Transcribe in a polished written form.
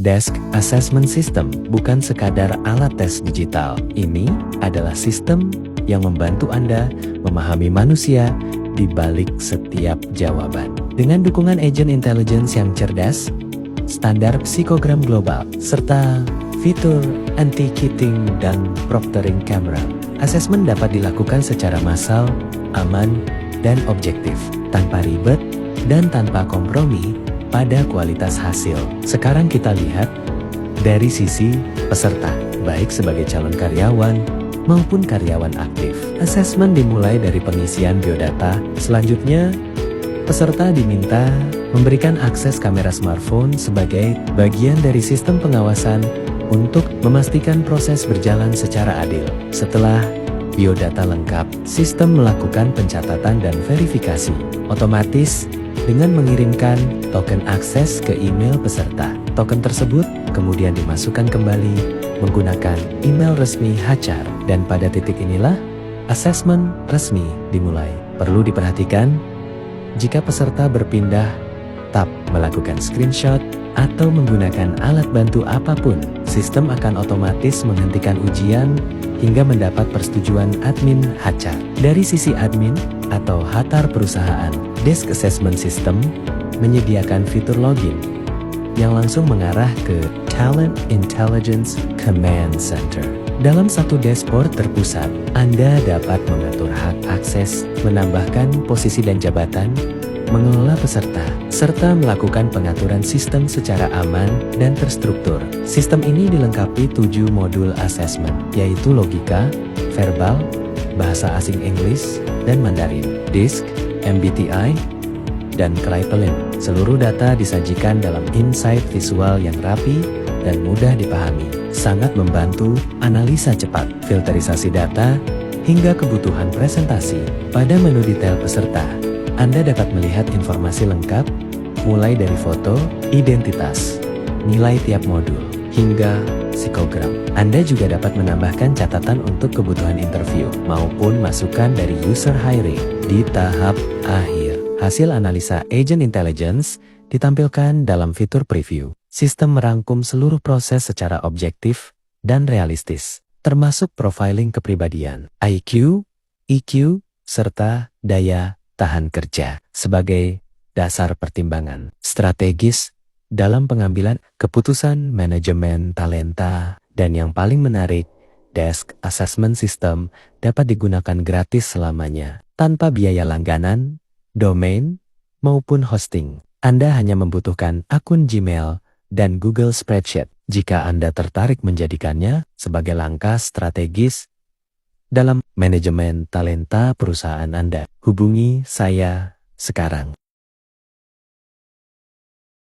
Desk Assessment System bukan sekadar alat tes digital. Ini adalah sistem yang membantu Anda memahami manusia di balik setiap jawaban. Dengan dukungan agent intelligence yang cerdas, standar psikogram global, serta fitur anti-cheating dan proctoring camera, asesmen dapat dilakukan secara massal, aman, dan objektif, tanpa ribet dan tanpa kompromi pada kualitas hasil. Sekarang kita lihat dari sisi peserta, baik sebagai calon karyawan maupun karyawan aktif. Asesmen dimulai dari pengisian biodata. Selanjutnya, peserta diminta memberikan akses kamera smartphone sebagai bagian dari sistem pengawasan untuk memastikan proses berjalan secara adil. Setelah biodata lengkap, sistem melakukan pencatatan dan verifikasi otomatis dengan mengirimkan token akses ke email peserta. Token tersebut kemudian dimasukkan kembali menggunakan email resmi HR, dan pada titik inilah asesmen resmi dimulai. Perlu diperhatikan, jika peserta berpindah tab, melakukan screenshot, atau menggunakan alat bantu apapun, sistem akan otomatis menghentikan ujian hingga mendapat persetujuan admin HR. Dari sisi admin atau HR perusahaan, Desk Assessment System menyediakan fitur login yang langsung mengarah ke Talent Intelligence Command Center. Dalam satu dashboard terpusat, Anda dapat mengatur hak akses, menambahkan posisi dan jabatan, mengelola peserta, serta melakukan pengaturan sistem secara aman dan terstruktur. Sistem ini dilengkapi 7 modul asesmen, yaitu logika, verbal, bahasa asing Inggris, dan Mandarin, DISC, MBTI, dan Kraepelin. Seluruh data disajikan dalam insight visual yang rapi dan mudah dipahami. Sangat membantu analisa cepat, filterisasi data, hingga kebutuhan presentasi. Pada menu detail peserta, Anda dapat melihat informasi lengkap, mulai dari foto, identitas, nilai tiap modul, hingga psikogram. Anda juga dapat menambahkan catatan untuk kebutuhan interview, maupun masukan dari user hiring. Di tahap akhir, hasil analisa agent intelligence ditampilkan dalam fitur preview. Sistem merangkum seluruh proses secara objektif dan realistis, termasuk profiling kepribadian, IQ, EQ, serta daya tahan kerja sebagai dasar pertimbangan strategis dalam pengambilan keputusan manajemen talenta. Dan yang paling menarik, Desk Assessment System dapat digunakan gratis selamanya, tanpa biaya langganan, domain, maupun hosting. Anda hanya membutuhkan akun Gmail dan Google Spreadsheet. Jika Anda tertarik menjadikannya sebagai langkah strategis dalam manajemen talenta perusahaan Anda, hubungi saya sekarang.